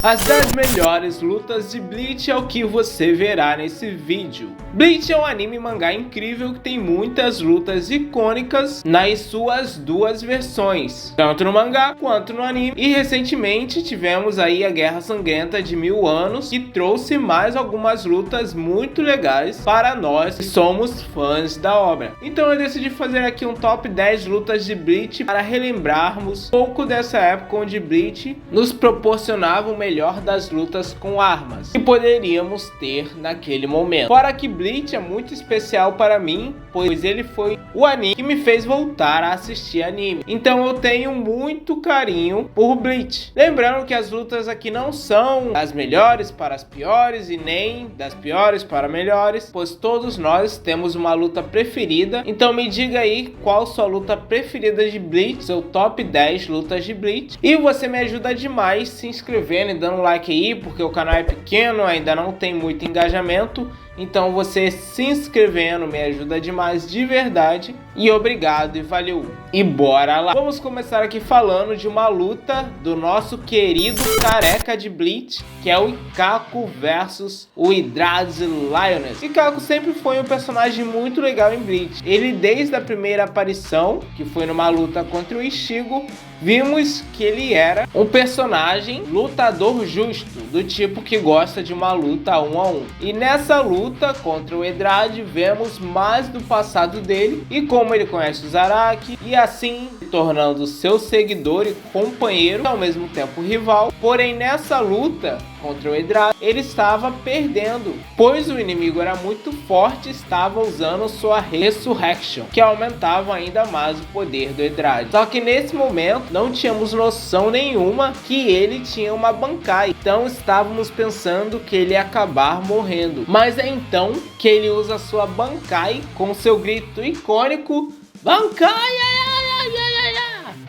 As 10 melhores lutas de Bleach é o que você verá nesse vídeo. Bleach é um anime e mangá incrível que tem muitas lutas icônicas nas suas duas versões, tanto no mangá quanto no anime. E recentemente tivemos aí a Guerra Sangrenta de 1000 anos, que trouxe mais algumas lutas muito legais para nós que somos fãs da obra. Então eu decidi fazer aqui um top 10 lutas de Bleach para relembrarmos um pouco dessa época onde Bleach nos proporcionava o melhor das lutas com armas que poderíamos ter naquele momento. Fora que Bleach é muito especial para mim, pois ele foi o anime que me fez voltar a assistir anime. Então eu tenho muito carinho por Bleach. Lembrando que as lutas aqui não são das melhores para as piores e nem das piores para melhores, pois todos nós temos uma luta preferida. Então me diga aí qual sua luta preferida de Bleach, seu top 10 lutas de Bleach. E você me ajuda demais se inscrevendo e dando um like aí, porque o canal é pequeno, ainda não tem muito engajamento. Então você se inscrevendo me ajuda demais de verdade. E obrigado e valeu. E bora lá. Vamos começar aqui falando de uma luta do nosso querido careca de Bleach, que é o Ikako versus o Eldrazi Lioness. Ikako sempre foi um personagem muito legal em Bleach. Ele desde a primeira aparição, que foi numa luta contra o Ichigo, vimos que ele era um personagem lutador justo, do tipo que gosta de uma luta 1 a 1. E nessa luta contra o Eldrazi vemos mais do passado dele e como ele conhece o Zaraki, e assim se tornando seu seguidor e companheiro, ao mesmo tempo rival. Porém nessa luta contra o Eldrazi ele estava perdendo, pois o inimigo era muito forte e estava usando sua Resurrection, que aumentava ainda mais o poder do Eldrazi. Só que nesse momento não tínhamos noção nenhuma que ele tinha uma Bankai, então estávamos pensando que ele ia acabar morrendo. Mas é então que ele usa sua Bankai com seu grito icônico Bankai!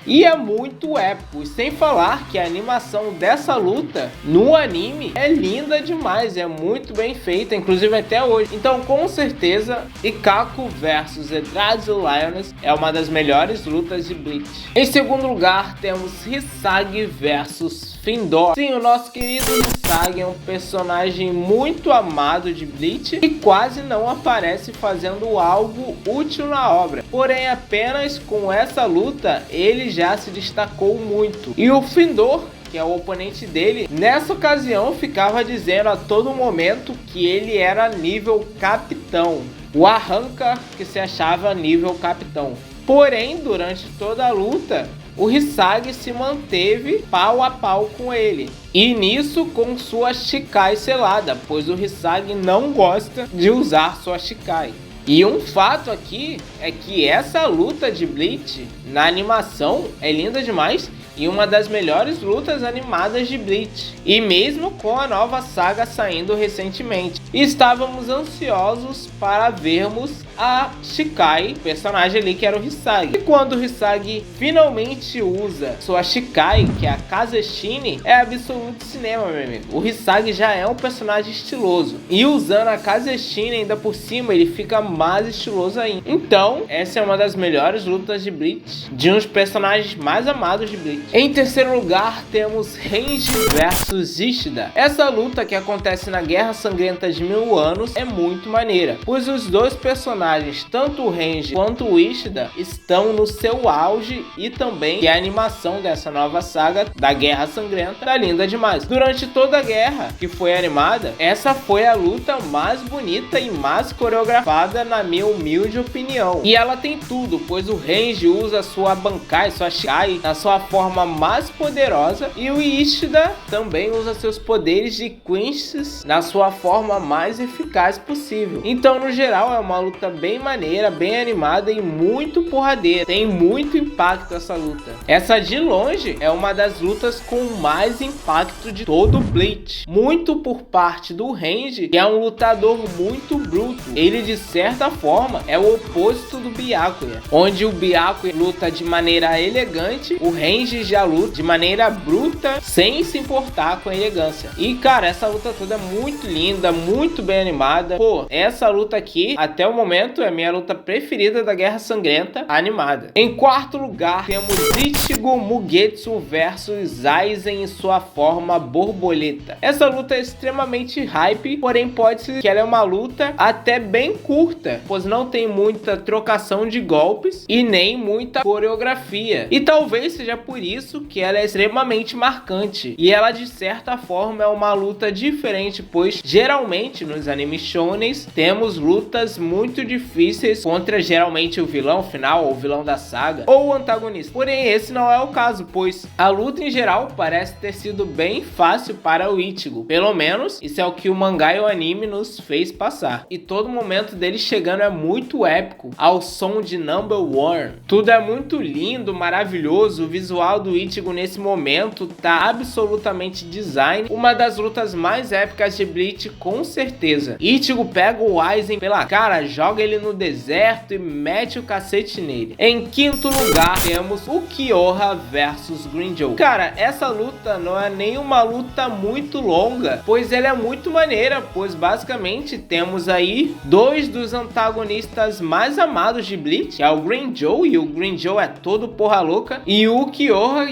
E é muito épico, e sem falar que a animação dessa luta no anime é linda demais, é muito bem feita, inclusive até hoje. Então com certeza Ikako versus Eldrazi Lioness é uma das melhores lutas de Bleach. Em segundo lugar temos Hisagi versus Findor. Sim, o nosso querido Hisagi é um personagem muito amado de Bleach e quase não aparece fazendo algo útil na obra. Porém apenas com essa luta ele já se destacou muito. E o Findor, que é o oponente dele, nessa ocasião ficava dizendo a todo momento que ele era nível capitão. O Arranca que se achava nível capitão. Porém, durante toda a luta, o Hisagi se manteve pau a pau com ele. E nisso com sua Shikai selada, pois o Hisagi não gosta de usar sua Shikai. E um fato aqui é que essa luta de Bleach na animação é linda demais e uma das melhores lutas animadas de Bleach. E mesmo com a nova saga saindo recentemente, estávamos ansiosos para vermos a Shikai, personagem ali que era o Hisagi. E quando o Hisagi finalmente usa sua Shikai, que é a Kazeshine, é absoluto cinema, meu amigo. O Hisagi já é um personagem estiloso, e usando a Kazeshine ainda por cima, ele fica mais estiloso ainda. Então, essa é uma das melhores lutas de Bleach, de uns personagens mais amados de Bleach. Em terceiro lugar, temos Renji versus Ishida. Essa luta que acontece na Guerra Sangrenta de 1000 anos é muito maneira, pois os dois personagens, tanto o Renji quanto o Ishida, estão no seu auge, e também que a animação dessa nova saga da Guerra Sangrenta tá linda demais. Durante toda a guerra que foi animada, essa foi a luta mais bonita e mais coreografada na minha humilde opinião. E ela tem tudo, pois o Renji usa sua Bankai, sua Shikai, na sua forma mais poderosa, e o Ishida também usa seus poderes de Quincy na sua forma mais eficaz possível. Então no geral é uma luta bem maneira, bem animada e muito porradeira. Tem muito impacto essa luta. Essa de longe é uma das lutas com mais impacto de todo o Bleach. Muito por parte do Renji, que é um lutador muito bruto. Ele de certa forma é o oposto do Byakuya, onde o Byakuya luta de maneira elegante, o Renji dirige a luta de maneira bruta, sem se importar com a elegância. E cara, essa luta toda é muito linda, muito bem animada. Pô, essa luta aqui, até o momento, é a minha luta preferida da Guerra Sangrenta animada. Em quarto lugar, temos Ichigo Mugetsu versus Aizen em sua forma borboleta. Essa luta é extremamente hype, porém pode-se que ela é uma luta até bem curta, pois não tem muita trocação de golpes e nem muita coreografia. E talvez seja por isso que ela é extremamente marcante. E ela, de certa forma, é uma luta diferente, pois geralmente nos animes shonens temos lutas muito difíceis contra geralmente o vilão final, ou o vilão da saga, ou o antagonista. Porém, esse não é o caso, pois a luta em geral parece ter sido bem fácil para o Ichigo. Pelo menos, isso é o que o mangá e o anime nos fez passar. E todo momento dele chegando é muito épico, ao som de Number One. Tudo é muito lindo, maravilhoso. O visual do Ichigo nesse momento tá absolutamente design. Uma das lutas mais épicas de Bleach, com certeza. Ichigo pega o Aizen pela cara, joga ele no deserto e mete o cacete nele. Em quinto lugar, temos o Kyoha versus Grimmjow. Cara, essa luta não é nenhuma luta muito longa, pois ela é muito maneira, pois basicamente temos aí dois dos antagonistas mais amados de Bleach, que é o Grimmjow, e o Grimmjow é todo porra louca, e o Kyoha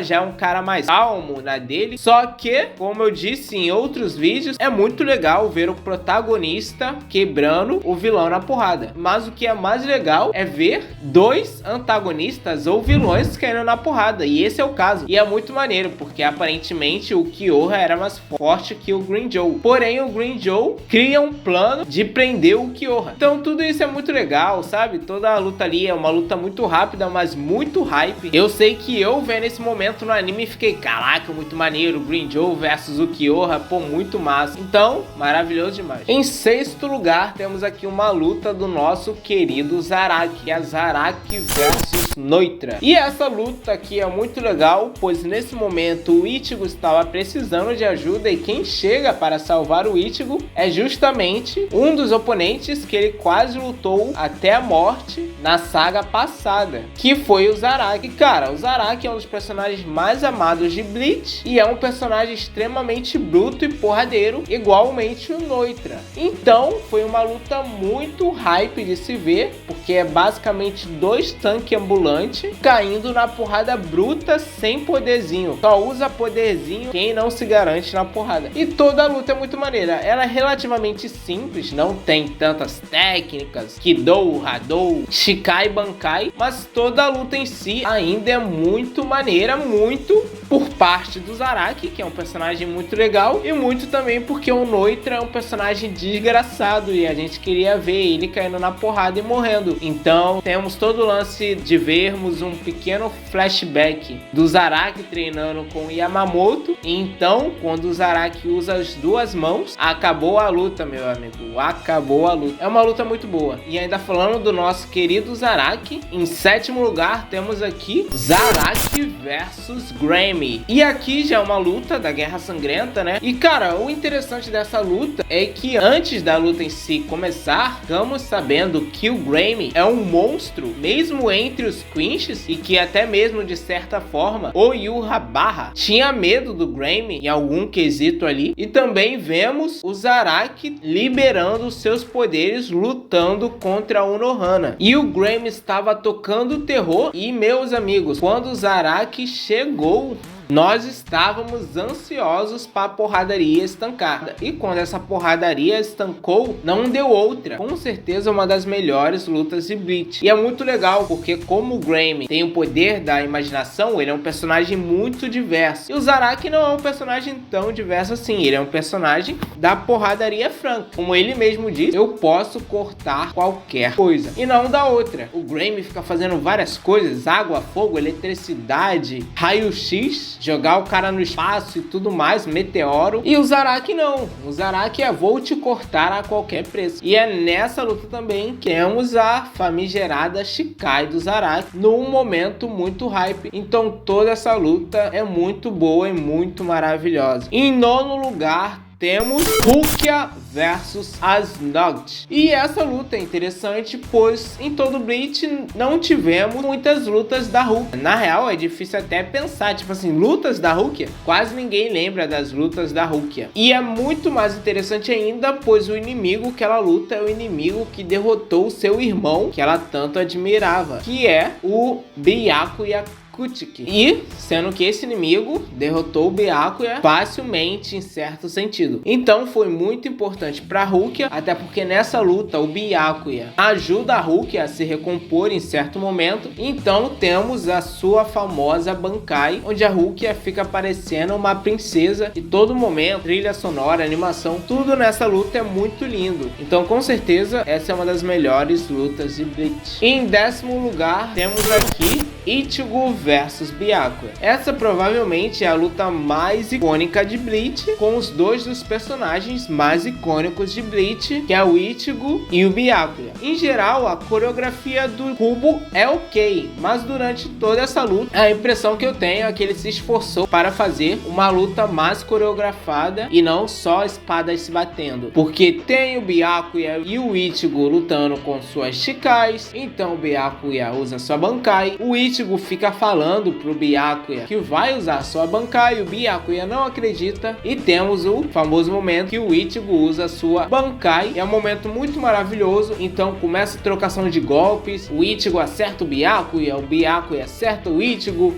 já é um cara mais calmo na dele, só que, como eu disse em outros vídeos, é muito legal ver o protagonista quebrando o vilão na porrada, mas o que é mais legal é ver dois antagonistas ou vilões caindo na porrada, e esse é o caso, e é muito maneiro, porque aparentemente o Kyoha era mais forte que o Grimmjow, porém o Grimmjow cria um plano de prender o Kyoha. Então tudo isso é muito legal, sabe? Toda a luta ali é uma luta muito rápida, mas muito hype. Eu sei que eu vendo esse momento no anime fiquei, caraca, muito maneiro, Grimmjow versus o Kyoha, pô, muito massa. Então, maravilhoso demais. Em sexto lugar, temos aqui uma luta do nosso querido Zaraki, que é Zaraki versus Noitra. E essa luta aqui é muito legal, pois nesse momento o Ichigo estava precisando de ajuda, e quem chega para salvar o Ichigo é justamente um dos oponentes que ele quase lutou até a morte na saga passada, que foi o Zaraki. E, cara, o Zaraki é um dos personagens mais amados de Bleach e é um personagem extremamente bruto e porradeiro, igualmente o Noitra. Então foi uma luta muito hype de se ver, porque é basicamente dois tanques ambulantes caindo na porrada bruta sem poderzinho. Só usa poderzinho quem não se garante na porrada. E toda a luta é muito maneira. Ela é relativamente simples, não tem tantas técnicas, Kidou, Hadou, Shikai, Bankai, mas toda a luta em si ainda é muito maneira, muito por parte do Zaraki, que é um personagem muito legal, e muito também porque o Noitra é um personagem desgraçado e a gente queria ver ele caindo na porrada e morrendo. Então temos todo o lance de vermos um pequeno flashback do Zaraki treinando com o Yamamoto. Então, quando o Zaraki usa as duas mãos, acabou a luta, meu amigo, acabou a luta. É uma luta muito boa. E ainda falando do nosso querido Zaraki, em sétimo lugar temos aqui Zaraki versus Grammy. E aqui já é uma luta da Guerra Sangrenta, né? E cara, o interessante dessa luta é que antes da luta em si começar, ficamos sabendo que o Grammy é um monstro, mesmo entre os Quinches, e que até mesmo de certa forma o Yhwach tinha medo do Grammy em algum quesito ali. E também vemos o Zaraki liberando seus poderes lutando contra o Unohana. E o Grammy estava tocando terror. E meus amigos, quando o Zaraki chegou, nós estávamos ansiosos para a porradaria estancada. E quando essa porradaria estancou, não deu outra. Com certeza uma das melhores lutas de Bleach. E é muito legal, porque como o Grammy tem o poder da imaginação, ele é um personagem muito diverso. E o Zaraki não é um personagem tão diverso assim. Ele é um personagem da porradaria franca. Como ele mesmo diz, eu posso cortar qualquer coisa. E não da outra. O Grammy fica fazendo várias coisas. Água, fogo, eletricidade, raio-x, jogar o cara no espaço e tudo mais, meteoro. E o Zaraki não. O Zaraki é vou te cortar a qualquer preço. E é nessa luta também que temos a famigerada Shikai do Zaraki num momento muito hype. Então toda essa luta é muito boa e muito maravilhosa. Em nono lugar temos Rukia versus Asnod. E essa luta é interessante, pois em todo o Bleach não tivemos muitas lutas da Rukia. Na real, é difícil até pensar, tipo assim, lutas da Rukia? Quase ninguém lembra das lutas da Rukia. E é muito mais interessante ainda, pois o inimigo que ela luta é o inimigo que derrotou o seu irmão, que ela tanto admirava, que é o Byakuya Kuchiki. E sendo que esse inimigo derrotou o Byakuya facilmente, em certo sentido. Então foi muito importante para Rukia, até porque nessa luta o Byakuya ajuda a Rukia a se recompor em certo momento. Então temos a sua famosa Bankai, onde a Rukia fica parecendo uma princesa e todo momento, trilha sonora, animação, tudo nessa luta é muito lindo. Então com certeza essa é uma das melhores lutas de Bleach. Em 10º lugar temos aqui Ichigo versus Byakuya. Essa provavelmente é a luta mais icônica de Bleach, com os dois dos personagens mais icônicos de Bleach, que é o Ichigo e o Byakuya. Em geral, a coreografia do Kubo é ok, mas durante toda essa luta, a impressão que eu tenho é que ele se esforçou para fazer uma luta mais coreografada e não só espadas se batendo, porque tem o Byakuya e o Ichigo lutando com suas Chikais, então o Byakuya usa sua Bankai, o Ichigo fica falando pro Byakuya que vai usar sua Bankai, o Byakuya não acredita, e temos o famoso momento que o Ichigo usa sua Bankai. É um momento muito maravilhoso, então começa a trocação de golpes, o Ichigo acerta o Byakuya acerta o Ichigo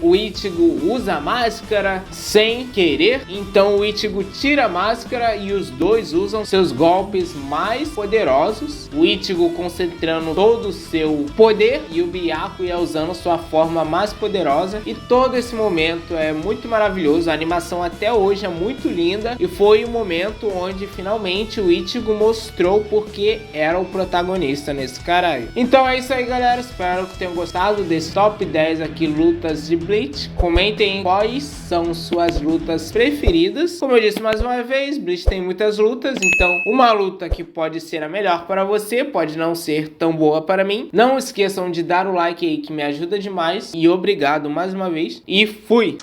usa a máscara sem querer, então o Ichigo tira a máscara e os dois usam seus golpes mais poderosos, o Ichigo concentrando todo o seu poder e o Byakuya usando sua forma mais poderosa. E todo esse momento é muito maravilhoso, a animação até hoje é muito linda e foi o momento onde finalmente o Ichigo mostrou porque era o protagonista nesse caralho. Então é isso aí, galera, espero que tenham gostado desse top 10 aqui, lutas de Bleach. Comentem quais são suas lutas preferidas. Como eu disse mais uma vez, Bleach tem muitas lutas, então uma luta que pode ser a melhor para você pode não ser tão boa para mim. Não esqueçam de dar o like aí que me ajuda demais, e obrigado mais uma vez e fui!